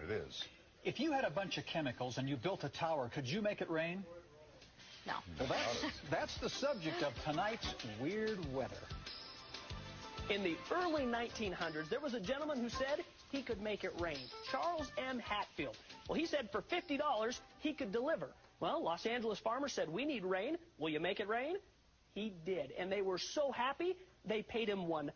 It is. If you had a bunch of chemicals and you built a tower, could you make it rain? No. Well, that's the subject of tonight's Weird Weather. In the early 1900s, there was a gentleman who said he could make it rain. Charles M. Hatfield. Well, he said for $50, he could deliver. Well, Los Angeles farmers said, we need rain. Will you make it rain? He did, and they were so happy, they paid him $100.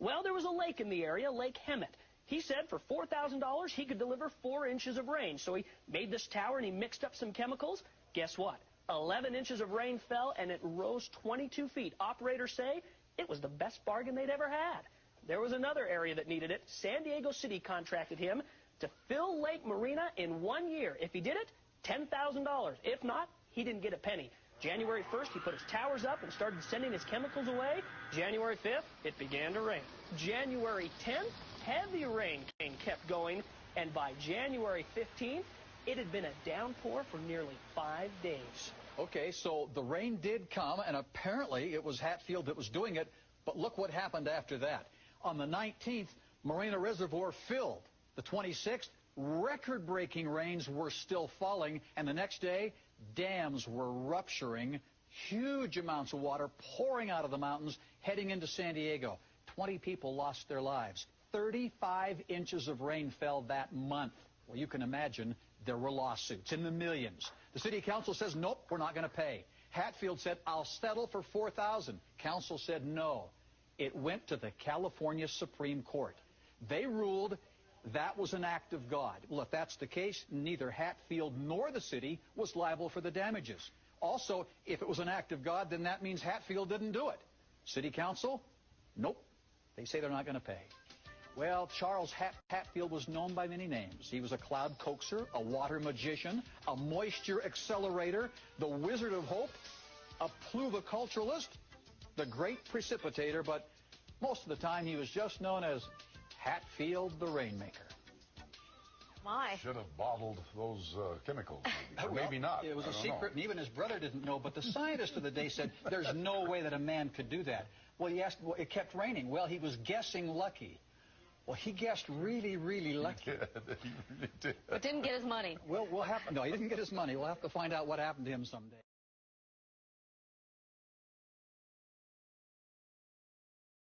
Well, there was a lake in the area, Lake Hemet. He said for $4,000, he could deliver 4 inches of rain. So he made this tower, and he mixed up some chemicals. Guess what? 11 inches of rain fell, and it rose 22 feet. Operators say it was the best bargain they'd ever had. There was another area that needed it. San Diego City contracted him to fill Lake Marina in 1 year. If he did it, $10,000. If not, he didn't get a penny. January 1st, he put his towers up and started sending his chemicals away. January 5th, it began to rain. January 10th, heavy rain kept going. And by January 15th, it had been a downpour for nearly 5 days. Okay, so the rain did come, and apparently it was Hatfield that was doing it. But look what happened after that. On the 19th, Marina Reservoir filled. The 26th, record-breaking rains were still falling, and the next day, dams were rupturing, huge amounts of water pouring out of the mountains, heading into San Diego. 20 people lost their lives. 35 inches of rain fell that month. Well, you can imagine there were lawsuits in the millions. The city council says, nope, we're not going to pay. Hatfield said, I'll settle for $4,000. Council said no. It went to the California Supreme Court. They ruled that was an act of God. Well, if that's the case, neither Hatfield nor the city was liable for the damages. Also, if it was an act of God, then that means Hatfield didn't do it. City council? Nope. They say they're not going to pay. Well, Charles Hatfield was known by many names. He was a cloud coaxer, a water magician, a moisture accelerator, the Wizard of Hope, a pluviculturalist, the great precipitator, but most of the time he was just known as Hatfield the Rainmaker. My. Should have bottled those chemicals. Or Well, maybe not. It was a secret, and even his brother didn't know, but the scientist of the day said, there's no way that a man could do that. Well, he asked, well, it kept raining. Well, he was guessing lucky. Well, he guessed really, really lucky. Yeah, he really did. But didn't get his money. Well, no, he didn't get his money. We'll have to find out what happened to him someday.